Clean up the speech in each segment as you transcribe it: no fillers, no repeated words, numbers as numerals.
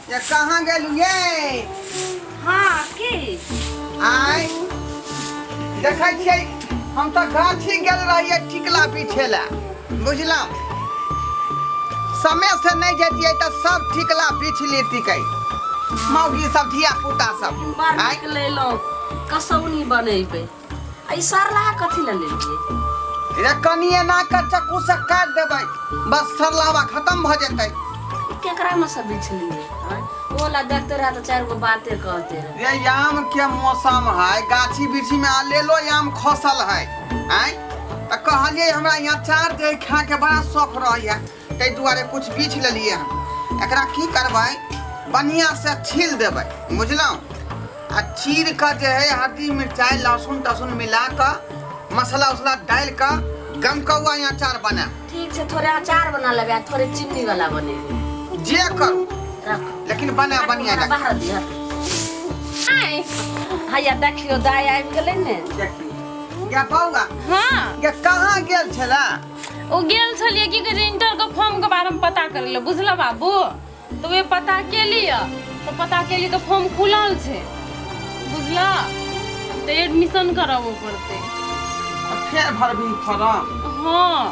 ये कहाँ गेलू ये? हाँ की आय देखै छियै हम तो गाछी गेल रहिए टिकला पीछे ला बुझलौ। समय से नहीं जतियै तो सब टिकला पीछ लेतिकै मौगी सब धिया पुता सब। बार आय ले लो कसौनी बनेबे आई सरला कथी ले लेलिए रे कनिए ना कर चक्कू से काट देबै बस सरलावा खत्म भ जेतै। केकरा में सब बिछलिए ओला देखते रहा तो चार गो बातें कहते रहे। ये आम के मौसम है गाछी बिछी में आलेलो आम खसल है। आय तो कहलिए हमरा यहाँ चार दे खा के बड़ा शौक रहिए तै दुआरे कुछ बीछ लेलिए हम। एकरा की करबै बढ़िया से छील देबै बुझलौ आ चीर के जे है हल्दी मिर्चाई लहसुन तहसुन मिला के मसाला उसला डाल के गमकौआ अचार बना। ठीक से थोड़े अचार बना लेबे थोड़े चीनी वाला बनेबे जे करू रख लेकिन बना बढ़िया रख। बाहर दिया आय हैया देखियो दाई आबि गेलै ने। देखी या पाऊगा हाँ ये कहाँ गेल छला? ओ गेल छलिए की कहै इंटर के फॉर्म के बारे में पता करे ले बुझलो बाबू। तो वे पता के लिए तो फॉर्म खुलल छे बुझला तो एडमिशन कराबो पड़ते। फेर भरबी फॉर्म। हाँ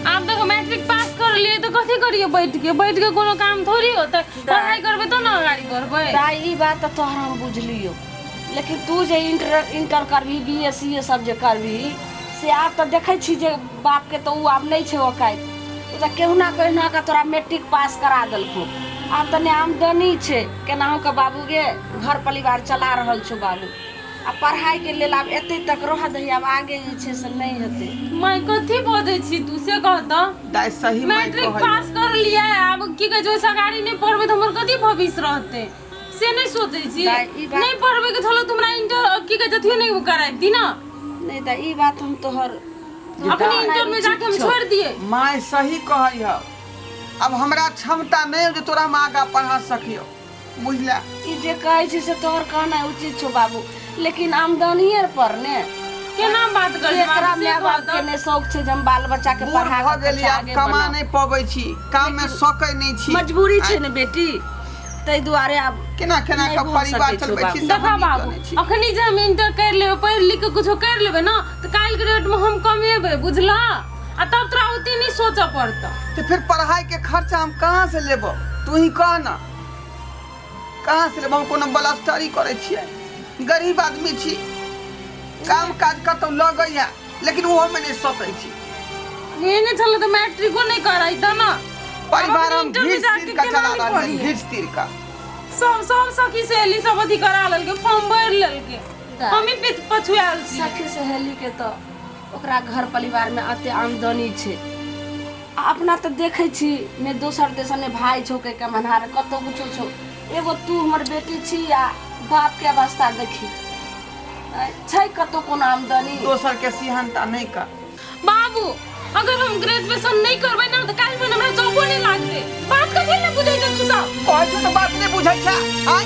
आप देखो मैट्रिक पास कर लिए तो कथी करिए बैठ के कोनो काम थोड़ी होता पढ़ाई करबे तो ना गाड़ी करबे। दाई ई बात तो तोहरा हम बुझलियो लेकिन तू जे इंटर करबी बीएससी ये सब जे करबी से आप तो देखै छी जे बाप के तो उ आब नहीं छे ओकाई उ तो केहुना कहना का तोरा मैट्रिक पास करा देलको आब तने आमदनी छे केनाहू के बाबू गे घर परिवार चला रहल छो बाबू आ पढ़ाई के लेल आब एते तक रह दही आब आगे जे छे से नहीं हेते। मैं कथी बोलै छी तू से कहता दाई सही मैट्रिक पास कर लिया अब की कहे जो सरकारी नहीं पढ़बे तो हमर कथी भविष्य रहते से नहीं सोचे छी। नहीं पढ़बे के थलो तुमरा इंटर की कहे जथियो नहीं कराई ना नहीं दा ई बात हम तोहर अपने इंटर में जाके हम छोड़ दिए। माय सही कहै है अब हमरा क्षमता नहीं हो जे तोरा हम आगा पढ़ा सकियो बुझला। ई जे कहै छी से तोहर कहना उचित छो बाबू लेकिन आमदनीये पर ने केना बात कर एकरा में बात के ने शौक छे जे हम बाल बच्चा के पढ़ा भ गेली अब कमा नहीं पबै छी काम में सकै नहीं छी मजबूरी छे ने बेटी तै दुआरे अब केना केना नहीं के भऽ परिवार सकै छौ चलबै छी बाबू। सब देखा बाबू अखनी जे हम इंटर कर लेबे पढ़ लिख के कुछो कर लेबे ना तो काल के डेट में हम कमेबे बुझला आ तब तोरा उती नहीं सोचा पड़ता। तो फिर पढ़ाई के खर्चा हम कहाँ से लेबो तू ही कह ना कहाँ से लेबो हम कोनो बलास्टरी करे छियै गरीब आदमी छी काम काज कतौ लगैया लेकिन ओहो में नहीं सकै छी। ये नहीं चलो तो मैट्रिको नहीं कराई था ना परिवार हम इंटर में घिस जाके तीर का केना चला नहीं रहल पढ़ी है? घिस तीर का सब सखी सहेली सब अथी करा लेलके फॉर्म भर लेलके दा। हम ही पछुआल छी। सखी सहेली के तो ओकरा घर परिवार में अते आमदनी छे आ अपना तो देखे छी ने दोसर देश ने भाई छो के कमनहार कतो कुछो छो एगो तू हमर बेटी छी आ बाप के अवस्था देखी छै कतो कोनो आमदनी दोसर के सिहनता नहीं कर। बाबू अगर हम ग्रेजुएशन नहीं करबै ना तो काल में हमरा जॉबो नहीं लागते बात कथि ले बुझै छै तू सब कहै छौ तो बात नहीं बुझै छै आय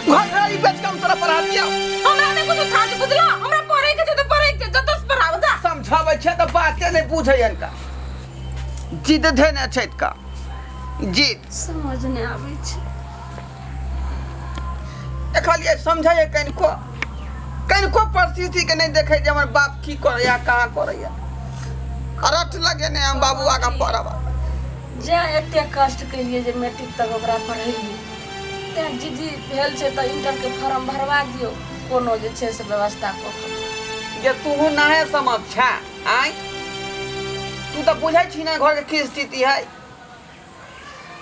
घर घरी बेच के हम तोरा पढ़ा दिया हमरा नहीं कुछ खाती बुझला हमरा पढ़े के छै तो पढ़े के जतस पढ़ाओ जा समझाबै छै तो बाते नहीं बुझै इनका जिद धने छै का जिद समझ नहीं आबै छै देखलिए समझाइए कनिको परिस्थिति के नहीं देखे जे हमर बाप की करैया कहाँ करैया खरच लगे ने हम बाबू आगा पढ़ब जे एते कष्ट केलिए जे मैट्रिक तक ओकरा पढ़ेलिए ते जिद्दी भेल छै त इंटर के फॉर्म भरवा दियो कोनो जे छै से व्यवस्था क के जे तू नाहे समझ छा आय तू तो बुझै छी ना घर के की स्थिति है।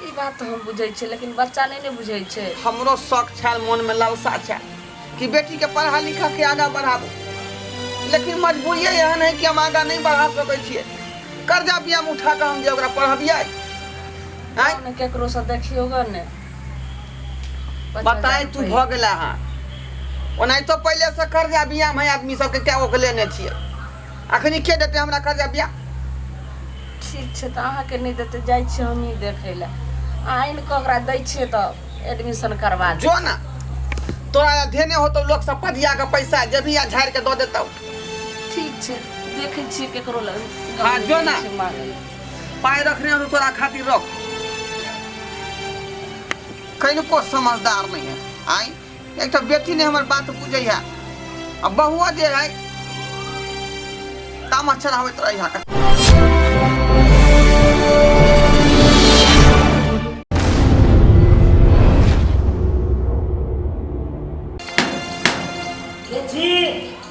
ई बात तो हम बुझै छै लेकिन बच्चा नहीं ने बुझै छै। हमरो शौक छल मन में लालसा छल कि बेटी के पढ़ा लिखा के आगा बढ़ाबू लेकिन मजबूरी एहन है कि हम आगा नहीं बढ़ा सकै छियै कर्जा बियाम उठा के हम जे ओकरा पढ़बियै आय ने केकरो से देखियो ग ने बताए तू भ गेला हां ओनाइ तो पहले से कर्जा बियाम है आदमी सब के क्या ओके लेने छियै अखनी के देते हमरा कर्जा बियाम ठीक छै त अहाँ के नहीं देते जाय छी हम ही देखै ला आइन के ओकरा दै छियै त एडमिशन करवा दे जो ना तोरा देने हो तो लोग सब पदिया के पैसा जब या झाड़ के दो देता ठीक छै देखे छी केकरो ल हां जो ना पाए रखने हो तो तोरा खातिर रख कहीं को समझदार नहीं है। आई एक तो बेटी ने हमारी बात बुझे है, अब बहुआ जे है ताम चढ़ावत रही है।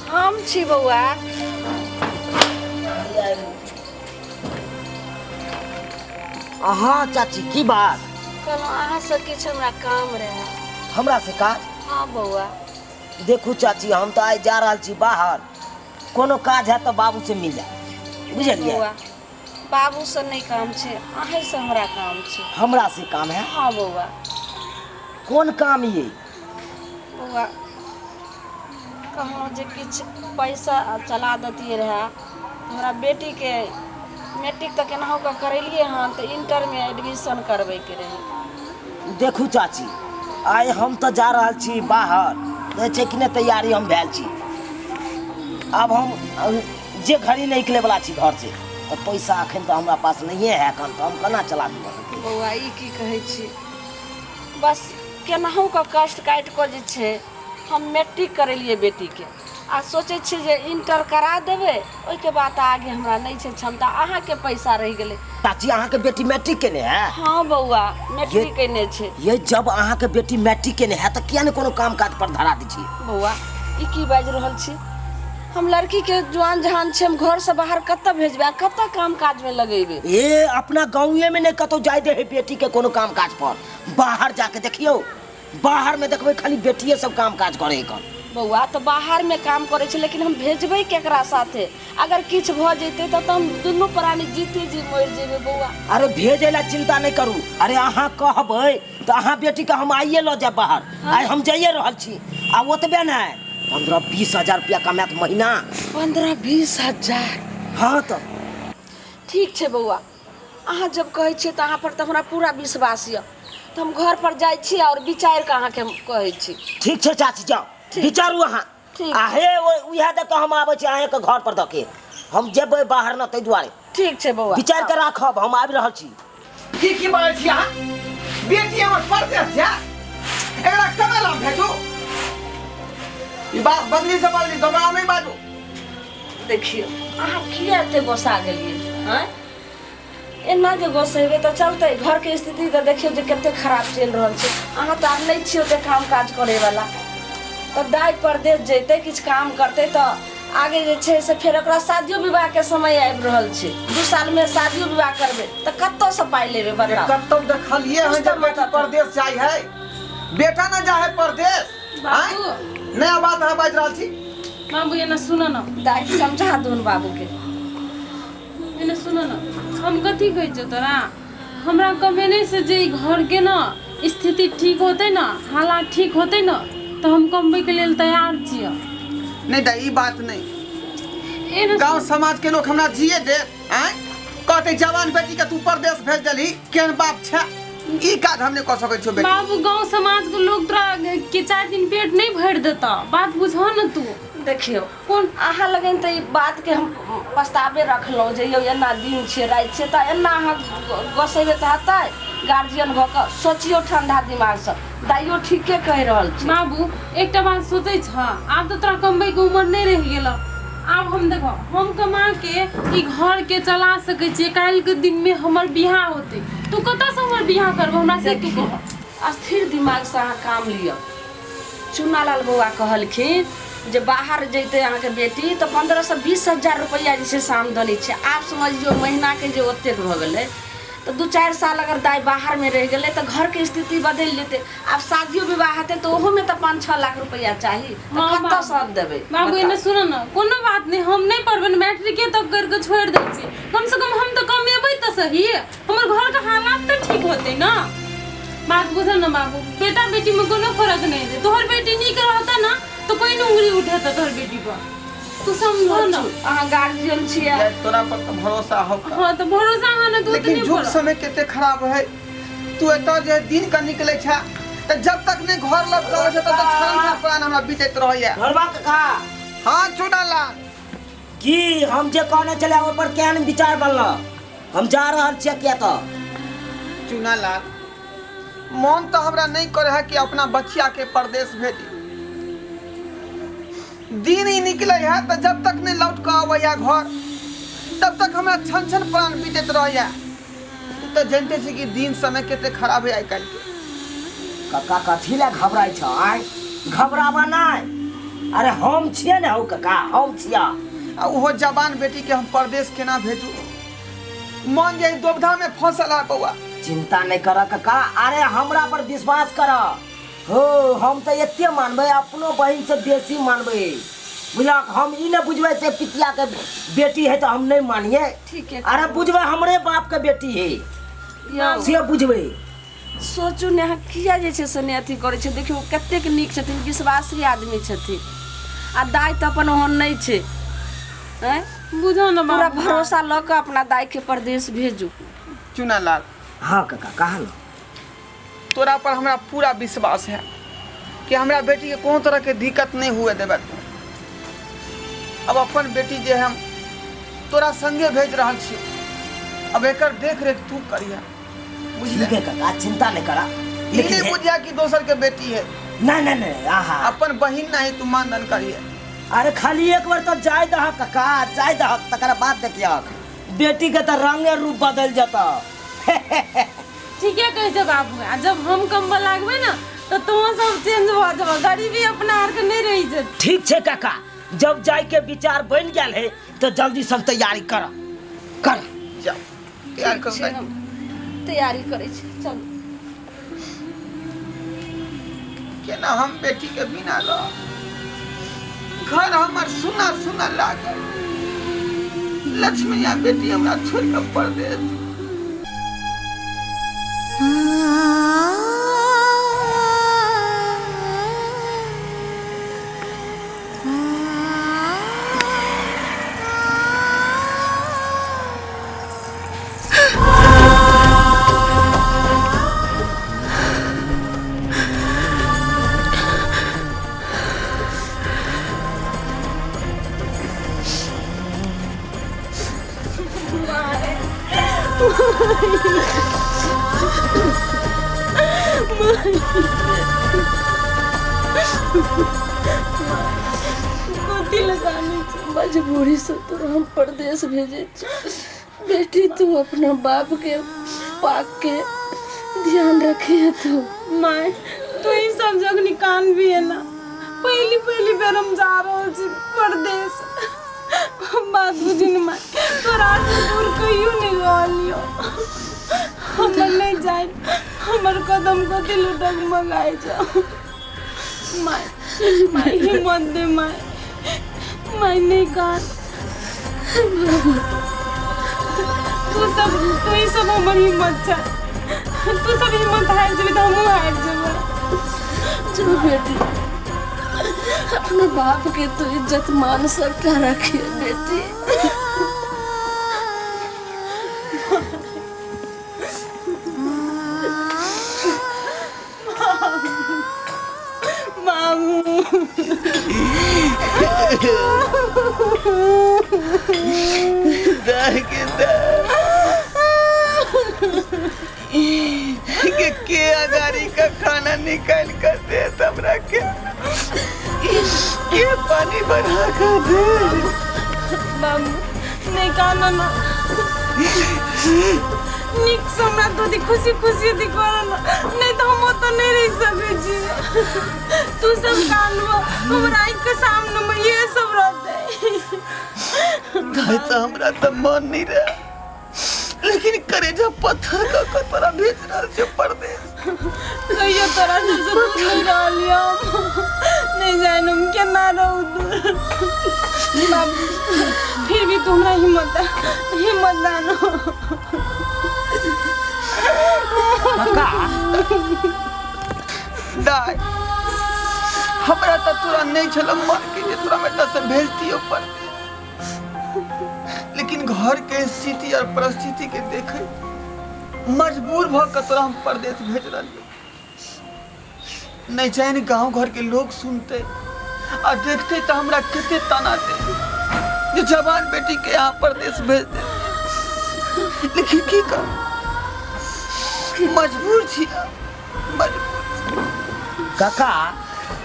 हम छी बउआ। हाँ चाची की बात? कहलहुँ अहाँ से किछु हमरा काम रहे। हमरा से काज? हाँ बउआ। देखू चाची हम तो आज जा रहा छी बाहर, कोनो काज है तो बाबू से मिल जाए, बुझलिए? बउआ बाबू से नहीं काम छे, अहीं से हमरा काम छे। हमरा से काम है? हाँ बउआ। कौन काम ये? बउआ कहलहुँ जे किछु पैसा चला देतियै रहे, हमरा बेटी के मैट्रिक तक केनाहू कऽ करेलियै हन, तो इंटर में एडमिशन करबै के रहे। देखू चाची आइ हम तो जा रहा छी बाहर, कहै छै कि नहीं तैयारी हम भेल छी। अब हम जे घड़ी नहीं निकले वाला छी घर से, तो पैसा अखन तो हमरा पास नहीं है अखन, तो हम केना चला देबै? बउआ ई की कहै छी, बस केनाहू कऽ कष्ट काटि कऽ जे छै हम मैट्रिक करेलियै बेटी के, आ सोचे छी जे इंटर करा देबै, ओहिके बाद आगे हमरा नहीं छै क्षमता, अहाँ के पैसा रह गेलै। चाची अहाँ के बेटी मैट्रिक केने है? हाँ बउआ मैट्रिक केने छै। ये जब अहाँ के बेटी मैट्रिक केने है तो किया नहीं कोनो काम काज पर धरा दी छी? बउआ ई की बाजि रहल छी, हम लड़की के जवान जहान छै, हम घर से बाहर कतऽ भेजबै, कतऽ काम काज में लगेबै? ये अपना गाँवे में नहीं कतौ जाय दे है बेटी के कोनो काम काज पर, बाहर जाके देखियो, बाहर में देखबै खाली बेटिए सब काम काज करे है। बउआ तो बाहर में काम करे छै, लेकिन हम भेजबै केकरा साथे? अगर किछ भ जैते तो हम दुनू प्राणी जीते जी मर जेबै बउआ। अरे भेजे ला चिंता नहीं करू, अरे अहाँ कहबै तो अहाँ बेटी के हम आइए लो जाए बाहर। हाँ? आई हम जाइए रहल छी, आ ओतबे नहीं 15-20 हजार रुपया कमात महीना। 15-20 हजार? हाँ तो ठीक छै बउआ, अहाँ जब कहै छियै तो अहाँ पर तो हमरा पूरा विश्वास है, तो हम घर पर जाय छी और विचार के अहाँ के कहै छी। ठीक छै चाची जाओ विचारू अहाँ। आहे उहे दे तो हम आबै छी अहाँ के घर पर दके, हम जेबै बाहर न, तै दुआरे। ठीक छै बउआ विचार के राखब, हम आबि रहल छी। की बात छी अहाँ? बेटी हमर परदेश जा, एकरा कमेला भेजू। ई बात बदली से बदली दोबारा नहीं बाजू। देखियो अहाँ किया एते गोसा गेलियै? हैं एना जे गोसेबै तो चलते? घर के स्थिति तो देखियो जे कते खराब चल रहल छै। अहाँ तो आब नहीं छियो ते काम काज करे वाला, तो दाय परदेश जैते किछ काम करते तो आगे जे छै से फेर ओकरा शादियो विवाह के समय आबि रहल छै। 2 साल में शादियो विवाह करबै तो कत्तो से पाइ लेबै? बताउ। कत्तो देखलिए है जब बेटी परदेश जाय है, बेटा न जा है परदेश। बाबू नया बात है बाज रहल छी। बाबू एना सुनो न, दाय समझा दून बाबू के। एना सुनो न, हम कथी कहै छ तोरा, हमरा कमेने से जे घर के ना स्थिति ठीक होते ना, हालात ठीक होते ना, तो हम कमबै के लेल तैयार छियै। नहीं दा ई बात नहीं, एना गांव समाज के लोग हमरा जिए दे। कहते जवान बेटी के तू परदेश भेज दली, केहन बाप छै? ई काज हम नहीं कर सकै छियो बेटी। बाबू गांव समाज के लोग तोरा के 4 दिन पेट नहीं भर देता, बात बुझो न तू। देखियो कोन अहाँ लगन तो ई बात के हम प्रस्तावे रखलौ जे यो एना दिन छै रात छै, त एना अहाँ गोसेबे त हतै? गार्जियन भ क सोचियो ठंडा दिमाग से, दाइयो ठीके कह रहल छी। बाबू एकटा बात सोचै छ, आब तो तोरा कमबै के उम्र नहीं रह गेलो। आब हम देखो हम कमा के ई घर के चला सकै छी, काल के दिन में हमर बियाह होते, तू कत से हमर बियाह करबो? हमरा से तू कह। स्थिर दिमाग से अहाँ काम लियो। चुनालाल बउआ कहलखिन जे बाहर जैते अहाँ के बेटी तो 15 से 20 हजार रुपया जे छै आमदनी छै। आप समझियो महीना के जे ओतेक भ गेलै, तो 2-4 साल अगर दाई बाहर में रह गए तो घर के स्थिति बदल लेते। अब शादियों विवाह हेते तो ओहो में तो 5-6 लाख रुपया चाहिए, तो कत्ता सब देबे? बाबू एने सुनो न, कोनो बात नहीं, हम नहीं पढ़बे, मैट्रिके तक करके छोड़ दै छी। कम से कम हम तो कमेबै तो सही, हमर घर के हालात तो ठीक होते ना। बात बुझल न बाबू, बेटा बेटी में कोनो फर्क नहीं है। तोहर बेटी नीक रहता ना तो कोई न उंगली उठाता तोहर बेटी पर, तू समझो न। अहाँ गार्जियन छियै, तोरा पर तो भरोसा हो। हां तो भरोसा हां न, लेकिन जुग समय केते खराब है। तू एत जे दिन का निकले छ, त जब तक ने घर लौट छ तब तक छन पुरान हमरा बीतैत रहैया। घरवा का हां चुनाला की हम जे कहने चले ओइ पर केहन विचार बनल? हम जा रहल छियै के त चुनाला मन तो हमरा नहीं करे है कि अपना बच्चिया के परदेश भेजी। दिन ही निकले है तो जब तक नहीं लौट कर आवे घर तब तक हमरा छन छन प्राण बीतत रहे। तू तो जानते छी कि दिन समय केते खराब है आइ काल्हि के। कक्का कथी ले घबराई छ? आइ घबरावा नहीं। अरे हम छिए ने हो कक्का, हम छिया। आ ओहो जवान बेटी के हम परदेश केना भेजू? मन जे दुविधा में फंसल है बउआ। चिंता नहीं कर कक्का, अरे हमरा पर विश्वास कर। हो हम तो एते मानबे, अपनो बहन से बेसी मानबे। बुझा हम ई न बुझबे से पितिया के बेटी है तो हम नहीं मानिए। ठीक है। अरे बुझबे हमरे बाप के बेटी है से बुझबे। सोचू ने किया जे छै से ने अथी करे छै। देखियो कतेक नीक छथिन, विश्वासी आदमी छथिन। आ दाय तो अपन ओहन नहीं छै। हैं बुझो न पूरा बाबू। भरोसा ल के अपना दाय के परदेश भेजू। चुना लाल, हाँ कक्का कहा लो। तोरा पर हमरा पूरा विश्वास है कि हमरा बेटी के कोनो तरह के दिक्कत नहीं हुए देबे। अब अपन बेटी जे हम तोरा संगे भेज रहल छी, अब एकर देख रेख तू करिया। बुझले? ठीक है कक्का, चिंता नहीं करा। ई लेकिन नहीं बुझिया कि दोसर के बेटी है। नहीं नहीं नहीं, आहा अपन बहिन नहीं तू मानदन करिए। अरे खाली एक बार तो जाय दह कक्का, जाय दह तकर बाद देखिया बेटी के तो रंगे रूप बदल जाता। ठीके कहै छै बाबू। आ जब हम कम्बल लागबे ना तो तुम सब चेंज भ जाबो। गरीबी अपना आर के नहीं रही छै। ठीक है काका, जब जाय के विचार बन गेल है तो जल्दी सब तैयारी कर कर। जा तैयार ठीक कर छै, हम तैयारी करे छी। चल केना हम बेटी के बिना रह। घर हमर सुना सुना लागल। लक्ष्मी या बेटी हमरा छोड़ के परदेश। गोटी लगानी छै। मजबूरी से तो हम परदेश भेजे छी। बेटी तू अपना बाप के पाक के ध्यान रखिए। तू माय तू ही सब जग निकान भी है ना। पहली पहली बेर हम जा रहल छी परदेश। बात बुझी न माय, तोरा से दूर कहियो नहीं रहलियो। हमर नहीं जाए, हमर कदम को दिल डगमगाए जाओ। माय माय हिम्मत दे माय। माय नहीं कान। तू ही सब हमर हिम्मत छै। तू सब हिम्मत हार जेबी तो हमहूँ हार जेबै। जो बेटी अपने बाप के तो इज्जत मान सबका रखिए बेटी। मामू के अगारी का खाना निकाल कर दे हमरा के पानी बना कर दे। बाबू नहीं काना ना। निक हमरा तो दी खुशी खुशी दी करना। नहीं तो हम तो नहीं रह सके जी। तू सब कानवा हमरा आँख के सामने में ये सब रहते। तो हमरा तो मन नहीं रहा, लेकिन करेजा पत्थर का कतरा भेज रहा से परदेश। कहियो तोरा से दूर नहीं रह लिया। नहीं जाए हम केना रहू दूर। बाबू फिर भी तुमरा हिम्मत दानो। दाई हमरा तो तोरा नहीं छल मन के जे तोरा बेटा से भेजतियो परदेश। लेकिन घर के स्थिति और परिस्थिति के देखे मजबूर भ के तोरा हम परदेश भेज रही। नहीं जाने गांव घर के लोग सुनते और देखते तो हमरा कते ताना दे जे जवान बेटी के यहाँ परदेश भेज दे। लेकिन की कर मजबूर छी। काका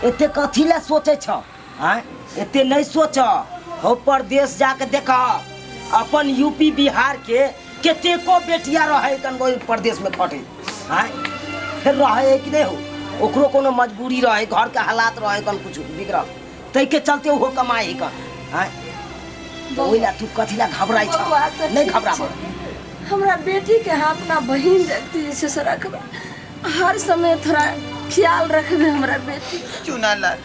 एते कथी ले सोचे छ आय एते नहीं सोच हो परदेश जाके देख अपन यूपी बिहार के केतेको बेटिया रहे कन कोई प्रदेश में खटे आय फिर रहे कि नहीं हो ओकरो कोनो मजबूरी रहे घर के हालात रहे कन कुछ बिगड़ तै के चलते हो कमाई कन आय तो ओइला तू कथी ला घबराई छ नहीं घबराब हमरा बेटी के हाँ अपना बहन देखती जैसे से रखबे हर समय थोड़ा ख्याल रखबे हमरा बेटी चुना लाल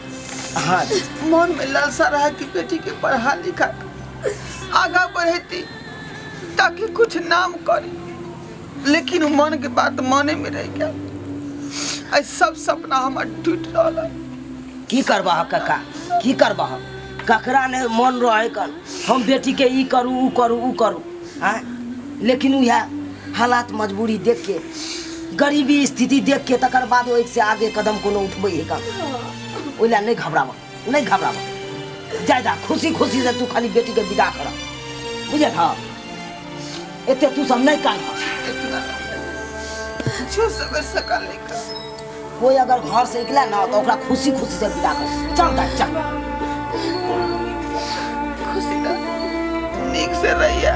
हाँ मन में लालसा रहा कि बेटी के पढ़ा लिखा आगा बढ़ेती ताकि कुछ नाम करे, लेकिन मन के बात मने में रह गया। ऐ सब सपना हमार टूट रहा। की करबा काका की करबा ककरा ने मन रहे कन हम बेटी के ई करू ऊ करू ऊ करू हाँ लेकिन वह हालात मजबूरी देख के गरीबी स्थिति देख के तकर बाद एक से आगे कदम कोनो उठबै है कन ओइला नहीं घबरावा ज्यादा खुशी खुशी से तू खाली बेटी के विदा कर बुझे था एते तू सब नहीं कर जो सबर सकाल निकल कोई अगर घर से निकला ना तो ओकरा खुशी खुशी से विदा कर चल दा चल खुशी ना नीक से रहिया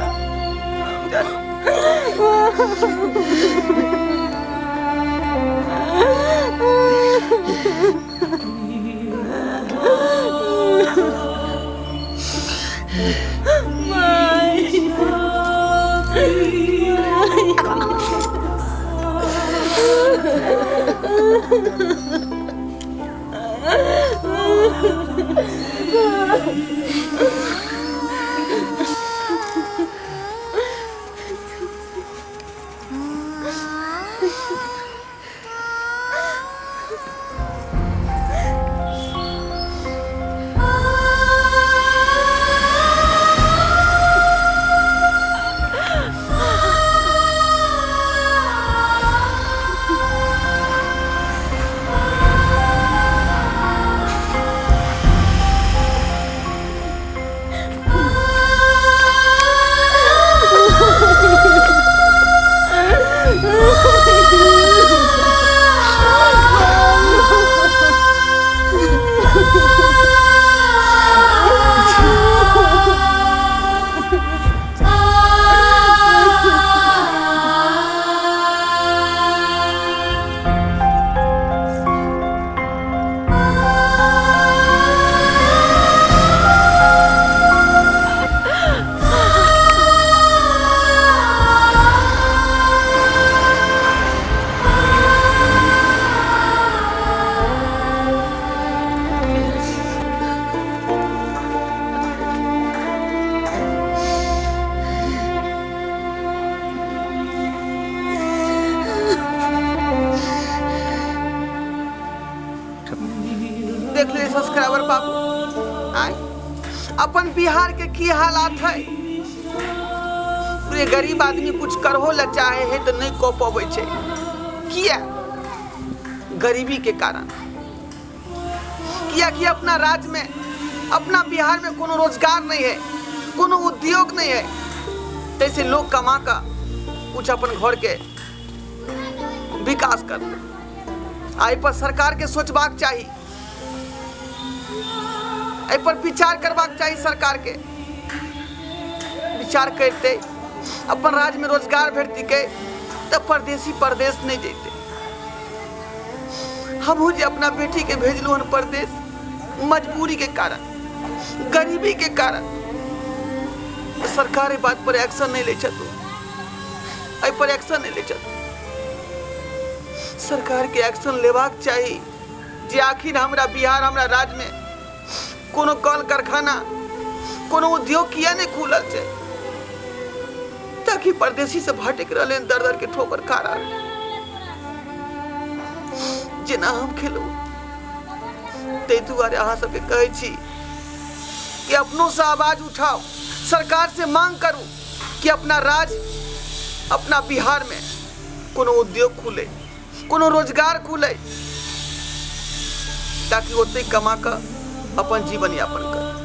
देख ले सब्सक्राइबर बाबू आय अपन बिहार के की हालात है। पूरे गरीब आदमी कुछ करहो ला चाहे है तो नहीं कह पावे छे। किया गरीबी के कारण किया कि अपना राज्य में अपना बिहार में कोनो रोजगार नहीं है, कोनो उद्योग नहीं है, तैसे लोग कमा का कुछ अपन घर के विकास करते। आई पर सरकार के सोचबाक चाहिए, आई पर विचार करबाक चाहिए। सरकार के विचार करते अपन राज्य में रोजगार भेटती के तब परदेसी परदेश नहीं जेते। हम जे अपना बेटी के भेजलू हन परदेश मजबूरी के कारण, गरीबी के कारण, सरकार बात पर एक्शन नहीं ले छतु, आई पर एक्शन नहीं ले छतु। सरकार के एक्शन लेबाक चाहिए जे आखिर हमरा बिहार हमरा राज्य में कोनो कल कारखाना कोनो उद्योग किया नहीं खुलल छे, ताकि परदेसी से भटक रहे दर दर के ठोकर खा रहा जेना हम खेलू। ते दुआरे अहाँ सबके कहै छी कि अपनों से आवाज उठाओ, सरकार से मांग करू कि अपना राज्य अपना बिहार में कोनो उद्योग खुले, कोनो रोजगार खुले, ताकि ओते कमा कर अपन जीवन यापन कर।